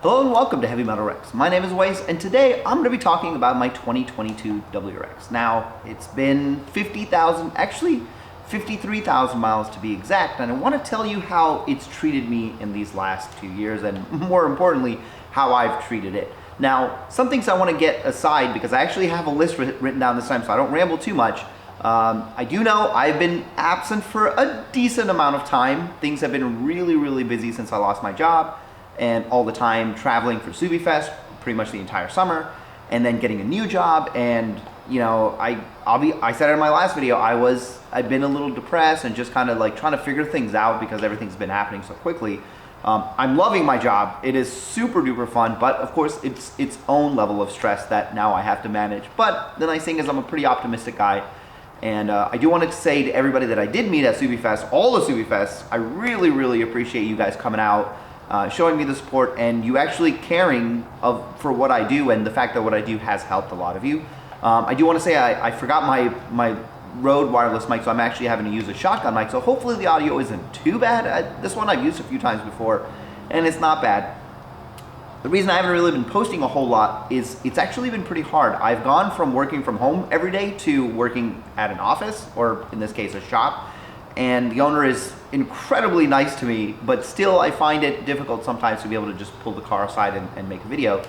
Hello and welcome to Heavy Metal Rex. My name is Weiss, and today I'm going to be talking about my 2022 WRX. Now, it's been 53,000 miles to be exact, and I want to tell you how it's treated me in these last 2 years, and more importantly, how I've treated it. Now, some things I want to get aside because I actually have a list written down this time, so I don't ramble too much. I do know I've been absent for a decent amount of time. Things have been really busy since I lost my job, and all the time traveling for SubiFest pretty much the entire summer, and then getting a new job. And you know, I said it in my last video, I've been a little depressed and just kind of like trying to figure things out because everything's been happening so quickly. I'm loving my job. It is super duper fun, but of course it's its own level of stress that now I have to manage. But the nice thing is I'm a pretty optimistic guy. And I do want to say to everybody that I did meet at SubiFest, all the SubiFests, I really appreciate you guys coming out, showing me the support, and you actually caring for what I do, and the fact that what I do has helped a lot of you. I do want to say I forgot my Rode wireless mic, so I'm actually having to use a shotgun mic, so hopefully the audio isn't too bad. This one I've used a few times before, and it's not bad. The reason I haven't really been posting a whole lot is it's actually been pretty hard. I've gone from working from home every day to working at an office, or in this case a shop, and the owner is incredibly nice to me, but still I find it difficult sometimes to be able to just pull the car aside and make a video,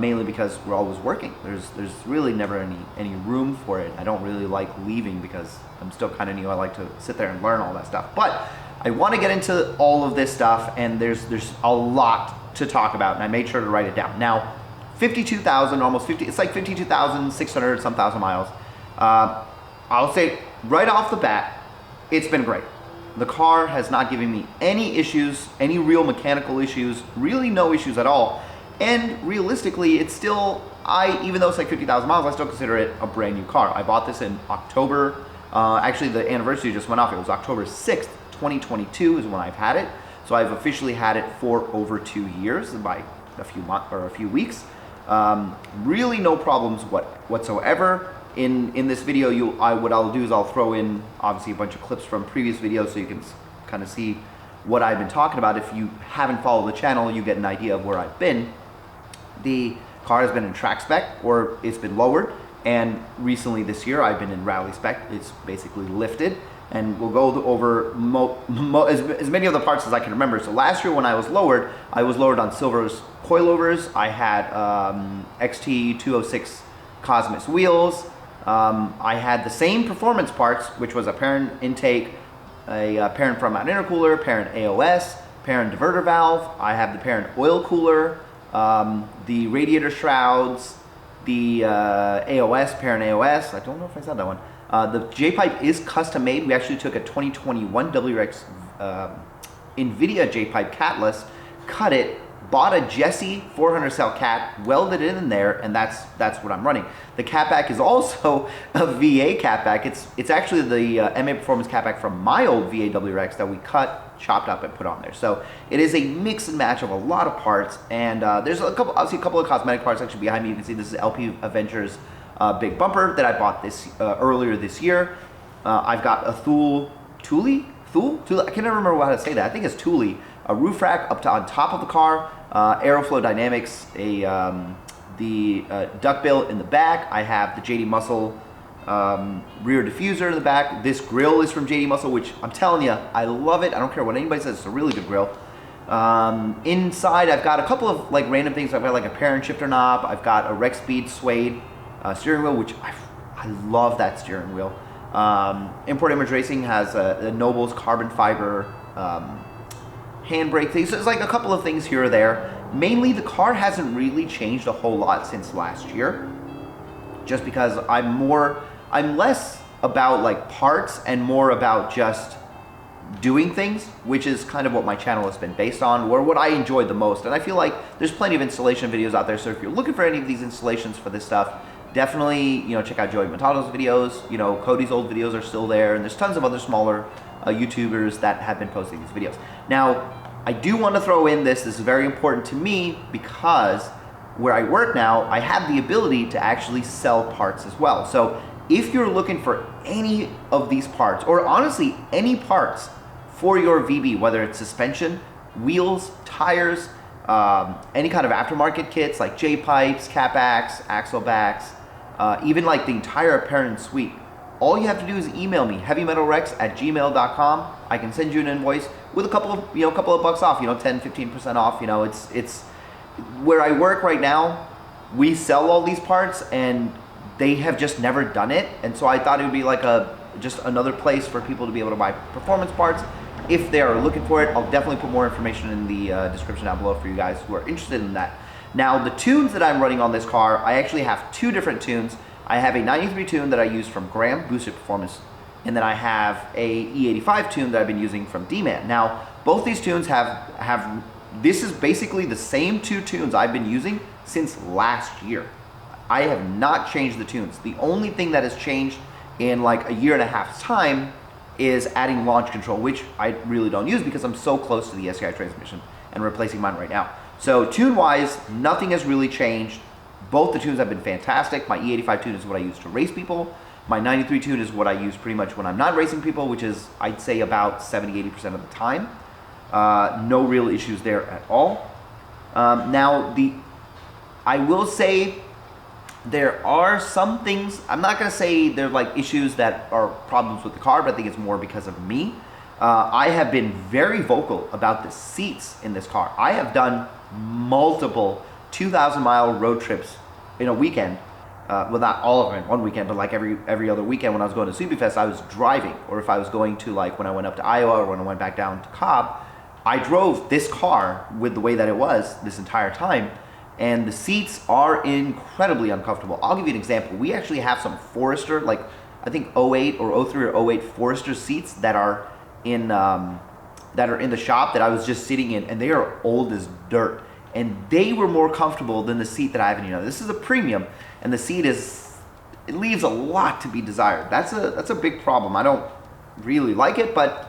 mainly because we're always working. There's really never any room for it. I don't really like leaving because I'm still kind of new. I like to sit there and learn all that stuff. But I want to get into all of this stuff, and there's a lot to talk about, and I made sure to write it down. Now, 52,000, almost 50, it's like 52,600 some thousand miles. I'll say right off the bat, it's been great. The car has not given me any issues, any real mechanical issues, really no issues at all. And realistically, it's still, even though it's like 50,000 miles, I still consider it a brand new car. I bought this in October. Actually, the anniversary just went off. It was October 6th, 2022 is when I've had it. So I've officially had it for over 2 years by a few months or a few weeks. Really no problems whatsoever. In this video, what I'll do is I'll throw in obviously a bunch of clips from previous videos so you can kind of see what I've been talking about. If you haven't followed the channel, you get an idea of where I've been. The car has been in track spec, or it's been lowered, and recently this year I've been in rally spec. It's basically lifted, and we'll go over as many of the parts as I can remember. So last year when I was lowered on Silver's coilovers. I had XT206 Cosmos wheels. I had the same performance parts, which was a Perrin Intake, a Perrin Front intercooler, Perrin AOS, Perrin diverter valve. I have the Perrin oil cooler, the radiator shrouds, the AOS, Perrin AOS. I don't know if I said that one. The J-pipe is custom made. We actually took a 2021 WRX Invidia J-pipe catless, cut it, bought a Jesse 400 cell cat, welded it in there, and that's what I'm running. The catback is also a VA catback. It's actually the MAPerformance catback from my old VA WRX that we cut, chopped up, and put on there. So it is a mix and match of a lot of parts, and there's obviously a couple of cosmetic parts actually behind me. You can see this is LP Adventures big bumper that I bought earlier this year. I've got a Thule, I can never remember how to say that. I think it's Thule. A roof rack on top of the car, Aeroflow Dynamics, the duckbill in the back. I have the JDMuscle rear diffuser in the back. This grill is from JDMuscle, which I'm telling you, I love it. I don't care what anybody says, it's a really good grill. Inside, I've got a couple of like random things. I've got like a Perrin shifter knob. I've got a Rex Speed suede steering wheel, which I love that steering wheel. Import Image Racing has a Noble's carbon fiber handbrake thing. So it's like a couple of things here or there. Mainly the car hasn't really changed a whole lot since last year, just because I'm less about like parts and more about just doing things, which is kind of what my channel has been based on, or what I enjoy the most. And I feel like there's plenty of installation videos out there, so if you're looking for any of these installations for this stuff, definitely, check out Joey Montaldo's videos. Cody's old videos are still there, and there's tons of other smaller YouTubers that have been posting these videos. Now, I do want to throw in this is very important to me because where I work now, I have the ability to actually sell parts as well. So if you're looking for any of these parts, or honestly any parts for your VB, whether it's suspension, wheels, tires, any kind of aftermarket kits like jpipes, catbacks, axle backs, even like the entire Perrin suite, all you have to do is email me, heavymetalrex@gmail.com. I can send you an invoice with a couple of bucks off, 10, 15% off. It's where I work right now. We sell all these parts and they have just never done it. And so I thought it would be like just another place for people to be able to buy performance parts. If they are looking for it, I'll definitely put more information in the description down below for you guys who are interested in that. Now, the tunes that I'm running on this car, I actually have two different tunes. I have a 93 tune that I use from Graham, boosted performance, and then I have a E85 tune that I've been using from D-Man. Now, both these tunes have this is basically the same two tunes I've been using since last year. I have not changed the tunes. The only thing that has changed in like a year and a half's time is adding launch control, which I really don't use because I'm so close to the STI transmission and replacing mine right now. So tune-wise, nothing has really changed. Both the tunes have been fantastic. My E85 tune is what I use to race people. My 93 tune is what I use pretty much when I'm not racing people, which is, I'd say, about 70-80% of the time. No real issues there at all. Now, I will say there are some things, I'm not going to say they're like issues that are problems with the car, but I think it's more because of me. I have been very vocal about the seats in this car. I have done multiple 2,000-mile road trips in a weekend. Well, not all of them in one weekend, but like every other weekend when I was going to Subifest, I was driving. Or if I was going to, like, when I went up to Iowa or when I went back down to Cobb, I drove this car with the way that it was this entire time, and the seats are incredibly uncomfortable. I'll give you an example. We actually have some Forester, like I think 08 or 03 or 08 Forester seats that are in the shop that I was just sitting in, and they are old as dirt. And they were more comfortable than the seat that I have in here. This is a premium, and the seat it leaves a lot to be desired. That's a big problem. I don't really like it, but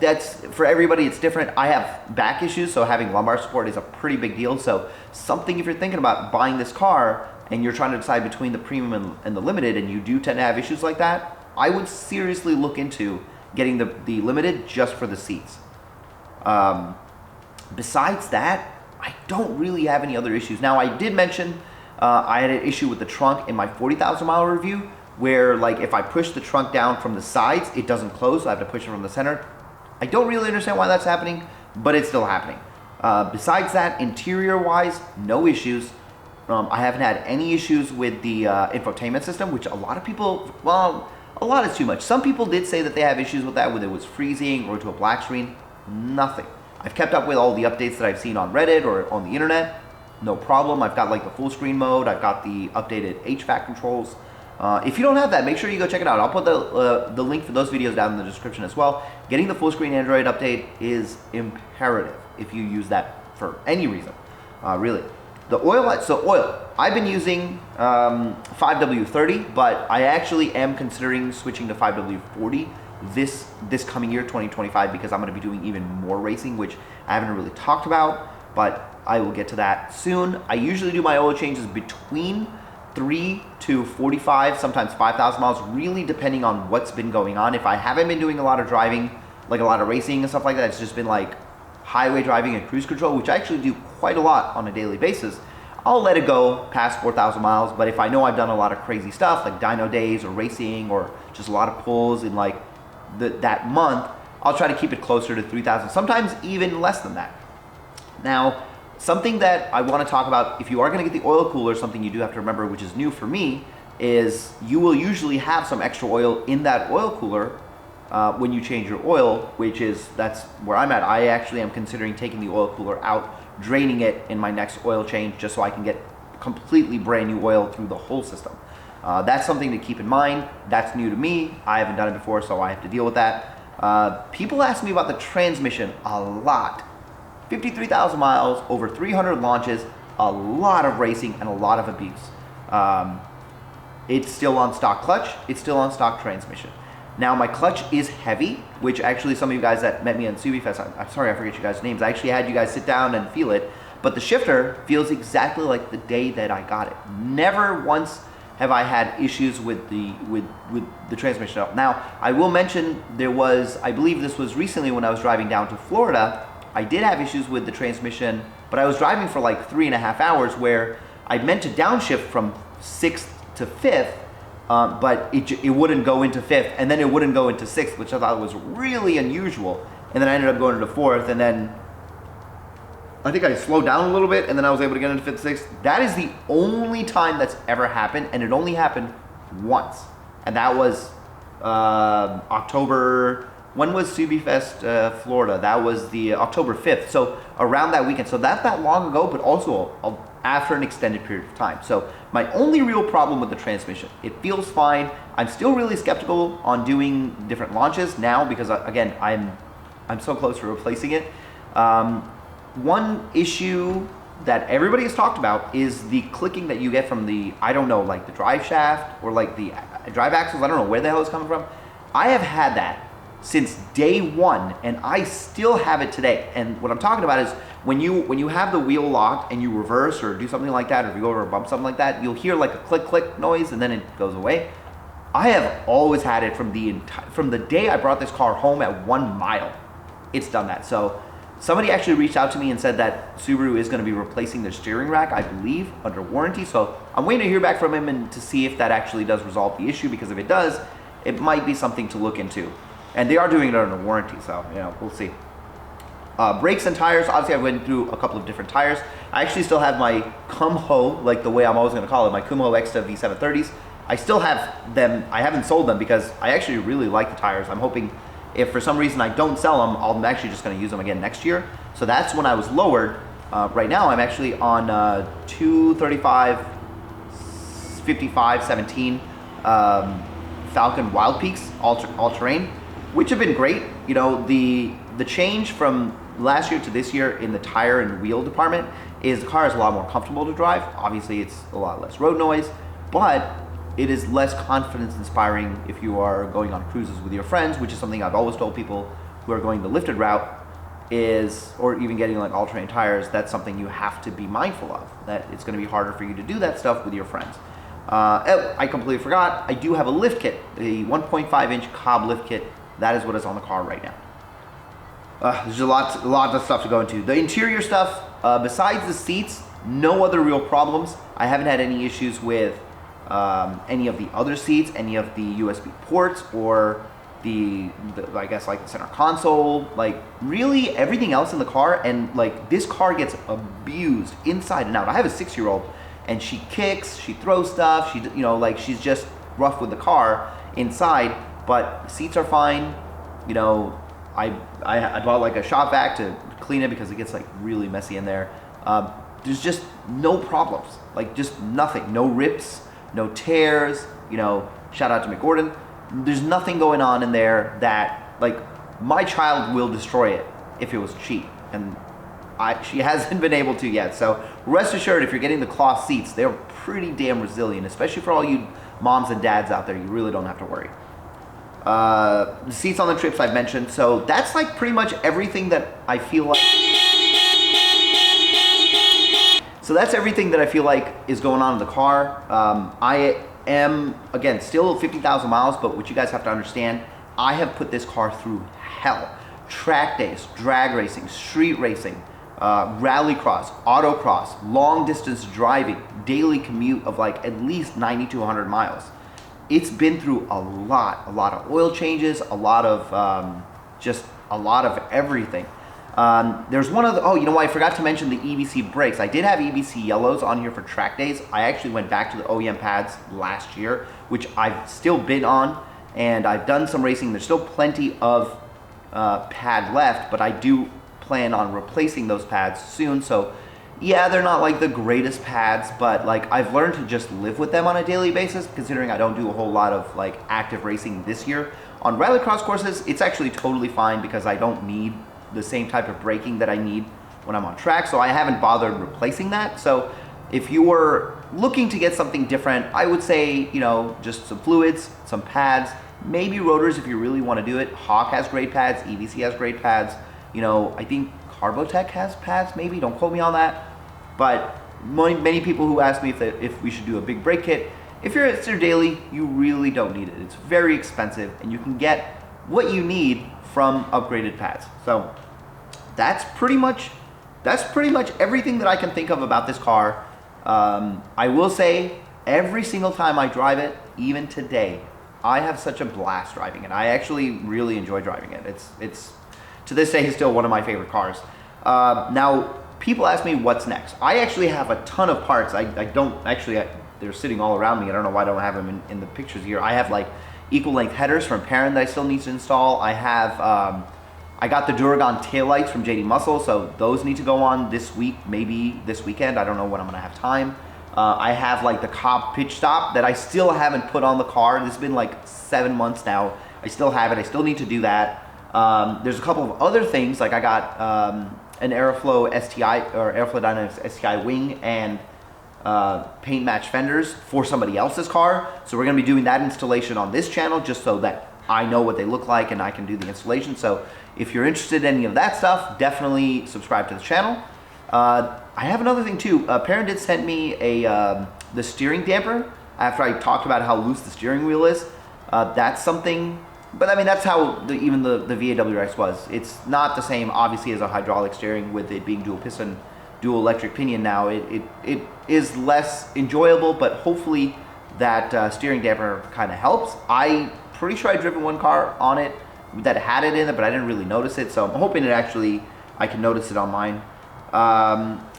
that's for everybody. It's different. I have back issues, so having lumbar support is a pretty big deal. So something, if you're thinking about buying this car and you're trying to decide between the premium and the limited, and you do tend to have issues like that, I would seriously look into getting the limited just for the seats. Besides that, I don't really have any other issues. Now, I did mention I had an issue with the trunk in my 40,000 mile review, where like if I push the trunk down from the sides, it doesn't close, so I have to push it from the center. I don't really understand why that's happening, but it's still happening. Besides that, interior-wise, no issues. I haven't had any issues with the infotainment system, which a lot of people, well, a lot is too much. Some people did say that they have issues with that, whether it was freezing or to a black screen. Nothing. I've kept up with all the updates that I've seen on Reddit or on the internet. No problem. I've got like the full screen mode. I've got the updated HVAC controls. If you don't have that, make sure you go check it out. I'll put the link for those videos down in the description as well. Getting the full screen Android update is imperative if you use that for any reason, really. The oil, so oil, I've been using 5W30, but I actually am considering switching to 5W40 this coming year, 2025, because I'm going to be doing even more racing, which I haven't really talked about, but I will get to that soon. I usually do my oil changes between 3 to 45, sometimes 5,000 miles, really depending on what's been going on. If I haven't been doing a lot of driving, like a lot of racing and stuff like that, it's just been like highway driving and cruise control, which I actually do quite a lot on a daily basis, I'll let it go past 4,000 miles. But if I know I've done a lot of crazy stuff like dyno days or racing or just a lot of pulls in like that month, I'll try to keep it closer to 3,000, sometimes even less than that. Now, something that I want to talk about, if you are going to get the oil cooler, something you do have to remember, which is new for me, is you will usually have some extra oil in that oil cooler when you change your oil, that's where I'm at. I actually am considering taking the oil cooler out, draining it in my next oil change, just so I can get completely brand new oil through the whole system. That's something to keep in mind. That's new to me. I haven't done it before, so I have to deal with that. People ask me about the transmission a lot. 53,000 miles, over 300 launches, a lot of racing, and a lot of abuse. It's still on stock clutch. It's still on stock transmission. Now, my clutch is heavy, which actually some of you guys that met me on Subifest, I'm sorry I forget you guys' names. I actually had you guys sit down and feel it, but the shifter feels exactly like the day that I got it. Never once have I had issues with the transmission. Now, I will mention there was, I believe this was recently when I was driving down to Florida, I did have issues with the transmission but I was driving for like 3.5 hours where I meant to downshift from 6th to 5th, but it wouldn't go into 5th, and then it wouldn't go into 6th, which I thought was really unusual. And then I ended up going into 4th, and then I think I slowed down a little bit, and then I was able to get into 5th, 6th. That is the only time that's ever happened, and it only happened once. And that was October, when was SubiFest Florida? That was the October 5th, so around that weekend. So that's not long ago, but also after an extended period of time. So my only real problem with the transmission, it feels fine. I'm still really skeptical on doing different launches now because, again, I'm so close to replacing it. One issue that everybody has talked about is the clicking that you get from the, I don't know, like the drive shaft or like the drive axles. I don't know where the hell it's coming from. I have had that since day one, and I still have it today. And what I'm talking about is when you have the wheel locked and you reverse or do something like that, or if you go over a bump, something like that, you'll hear like a click noise and then it goes away. I have always had it from the day I brought this car home at 1 mile. It's done that. So somebody actually reached out to me and said that Subaru is going to be replacing their steering rack, I believe, under warranty. So I'm waiting to hear back from him and to see if that actually does resolve the issue, because if it does, it might be something to look into. And they are doing it under warranty, so we'll see. Brakes and tires, obviously I went through a couple of different tires. I actually still have my Kumho, like the way I'm always going to call it, my Kumho Exta V730s. I still have them. I haven't sold them because I actually really like the tires. I'm hoping if for some reason I don't sell them, I'm actually just going to use them again next year. So that's when I was lowered. Right now I'm actually on 235 55 17 Falcon Wild Peaks all-terrain, which have been great. You know, the change from last year to this year in the tire and wheel department is the car is a lot more comfortable to drive. Obviously it's a lot less road noise, but it is less confidence inspiring if you are going on cruises with your friends, which is something I've always told people who are going the lifted route is, or even getting like all-terrain tires, that's something you have to be mindful of, that it's going to be harder for you to do that stuff with your friends. I completely forgot, I do have a lift kit, a 1.5 inch Cobb lift kit. That is what is on the car right now. There's a lot of stuff to go into. The interior stuff, besides the seats, no other real problems. I haven't had any issues with any of the other seats, any of the USB ports, or the I guess like the center console, like really everything else in the car. And like this car gets abused inside and out. I have a 6-year-old and she kicks, she throws stuff, she, you know, like she's just rough with the car inside, but the seats are fine. You know, I bought like a shop vac to clean it because it gets like really messy in there. There's just no problems, like just nothing, no rips, no tears, you know, shout out to McGordon. There's nothing going on in there that, like, my child will destroy it if it was cheap, and she hasn't been able to yet. So rest assured, if you're getting the cloth seats, they're pretty damn resilient, especially for all you moms and dads out there. You really don't have to worry. The seats on the trips I've mentioned, so that's like pretty much everything that I feel like. So that's everything that I feel like is going on in the car. I am, again, still 50,000 miles, but what you guys have to understand, I have put this car through hell. Track days, drag racing, street racing, rallycross, autocross, long distance driving, daily commute of like at least 90 to 100 miles. It's been through a lot of oil changes, a lot of just a lot of everything. There's one of the, oh, you know what, I forgot to mention the EBC brakes. I did have EBC yellows on here for track days. I actually went back to the OEM pads last year, which I've still been on, and I've done some racing. There's still plenty of pad left, but I do plan on replacing those pads soon. So yeah, they're not like the greatest pads, but like I've learned to just live with them on a daily basis, considering I don't do a whole lot of like active racing this year. On rallycross courses, it's actually totally fine because I don't need the same type of braking that I need when I'm on track, so I haven't bothered replacing that. So if you were looking to get something different, I would say, you know, just some fluids, some pads, maybe rotors if you really want to do it. Hawk has great pads, EBC has great pads. You know, I think Carbotech has pads, maybe, don't quote me on that. But many people who ask me if we should do a big brake kit, if you're at your daily, you really don't need it. It's very expensive, and you can get what you need from upgraded pads. So that's pretty much that's pretty much everything that I can think of about this car. I will say, every single time I drive it, even today, I have such a blast driving it. I actually really enjoy driving it. It's to this day still one of my favorite cars. Now, people ask me what's next. I actually have a ton of parts. I don't actually, they're sitting all around me. I don't know why I don't have them in the pictures here. I have like equal length headers from Perrin that I still need to install. I have, I got the Duragon taillights from JDMuscle, so those need to go on this week, maybe this weekend. I don't know when I'm gonna have time. I have like the Cobb pitch stop that I still haven't put on the car. This has been like 7 months now. I still have it. I still need to do that. There's a couple of other things, like I got an Aeroflow STI or Aeroflow Dynamics STI wing and paint match fenders for somebody else's car. So we're gonna be doing that installation on this channel just so that I know what they look like and I can do the installation. So if you're interested in any of that stuff, definitely subscribe to the channel. I have another thing too. Perrin did send me the steering damper after I talked about how loose the steering wheel is. That's something, but I mean, that's how even the V8 WRX was. It's not the same, obviously, as a hydraulic steering with it being dual piston, dual electric pinion now. It is less enjoyable, but hopefully that steering damper kind of helps. I'm pretty sure I've driven one car on it that had it in it, but I didn't really notice it. So I'm hoping it actually, I can notice it on mine.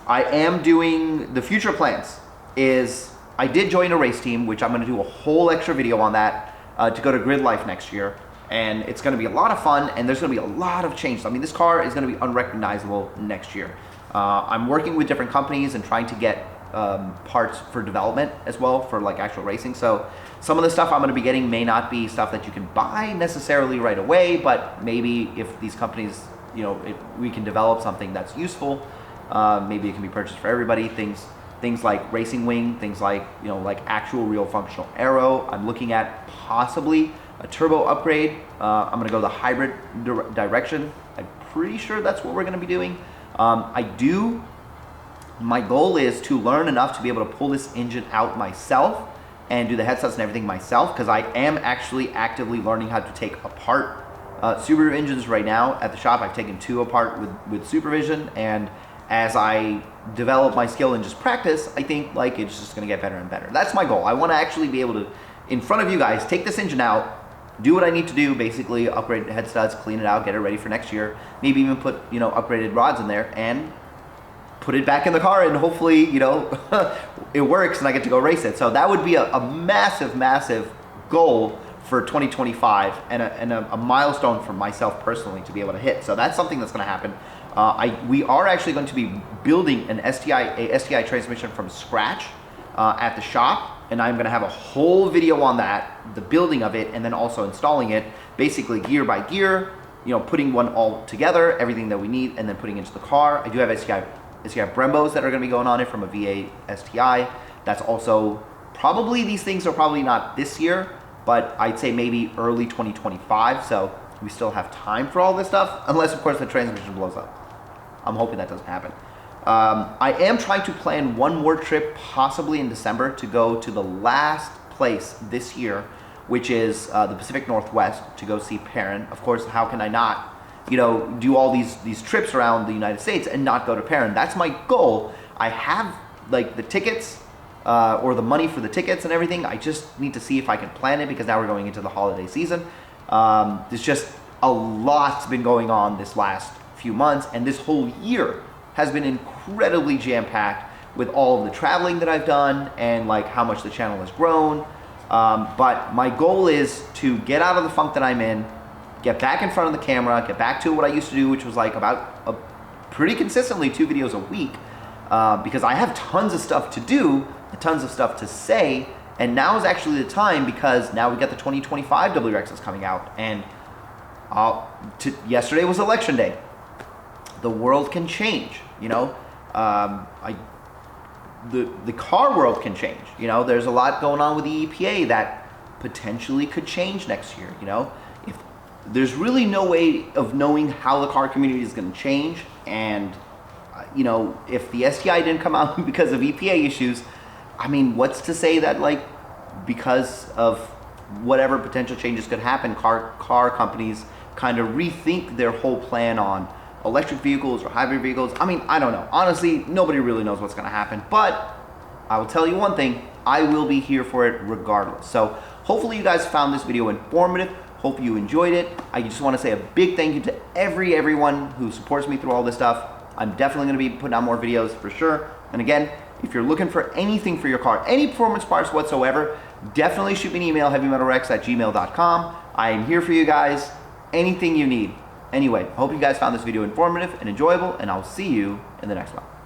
I am doing, the future plans is, I did join a race team, which I'm gonna do a whole extra video on that to go to Grid Life next year. And it's gonna be a lot of fun, and there's gonna be a lot of changes. I mean, this car is gonna be unrecognizable next year. I'm working with different companies and trying to get parts for development as well for like actual racing. So some of the stuff I'm gonna be getting may not be stuff that you can buy necessarily right away, but maybe if these companies, you know, if we can develop something that's useful, maybe it can be purchased for everybody. Things like racing wing, things like, you know, like actual real functional aero. I'm looking at possibly a turbo upgrade. I'm gonna go the hybrid direction. I'm pretty sure that's what we're gonna be doing. My goal is to learn enough to be able to pull this engine out myself and do the headsets and everything myself, because I am actually actively learning how to take apart Subaru engines right now at the shop. I've taken 2 apart with supervision, and as I develop my skill and just practice, I think like it's just gonna get better and better. That's my goal. I wanna actually be able to, in front of you guys, take this engine out, do what I need to do, basically upgrade head studs, clean it out, get it ready for next year, maybe even put, you know, upgraded rods in there and put it back in the car, and hopefully, you know, it works and I get to go race it. So that would be a massive, massive goal for 2025 and a milestone for myself personally to be able to hit. So that's something that's gonna happen. We are actually going to be building a STI transmission from scratch at the shop, and I'm gonna have a whole video on that, the building of it, and then also installing it, basically gear by gear, you know, putting one all together, everything that we need, and then putting it into the car. I do have STI Brembos that are gonna be going on it from a V8 STI. That's also, probably these things are probably not this year, but I'd say maybe early 2025, so we still have time for all this stuff, unless of course the transmission blows up. I'm hoping that doesn't happen. I am trying to plan one more trip, possibly in December, to go to the last place this year, which is the Pacific Northwest, to go see Perrin. Of course, how can I not, you know, do all these trips around the United States and not go to Perrin? That's my goal. I have like the tickets or the money for the tickets and everything. I just need to see if I can plan it, because now we're going into the holiday season. There's just a lot's been going on this last few months, and this whole year has been incredibly jam-packed with all of the traveling that I've done and like how much the channel has grown. But my goal is to get out of the funk that I'm in, get back in front of the camera, get back to what I used to do, which was like about pretty consistently 2 videos a week, because I have tons of stuff to do, tons of stuff to say, and now is actually the time, because now we got the 2025 WRXs coming out, and yesterday was election day. The world can change, you know. The car world can change, you know. There's a lot going on with the EPA that potentially could change next year, you know. If there's really no way of knowing how the car community is going to change, and you know, if the STI didn't come out because of EPA issues, I mean, what's to say that like because of whatever potential changes could happen, car companies kind of rethink their whole plan on electric vehicles or hybrid vehicles. I mean, I don't know. Honestly, nobody really knows what's gonna happen, but I will tell you one thing, I will be here for it regardless. So hopefully you guys found this video informative. Hope you enjoyed it. I just wanna say a big thank you to everyone who supports me through all this stuff. I'm definitely gonna be putting out more videos for sure. And again, if you're looking for anything for your car, any performance parts whatsoever, definitely shoot me an email, heavymetalrex@gmail.com. I am here for you guys, anything you need. Anyway, I hope you guys found this video informative and enjoyable, and I'll see you in the next one.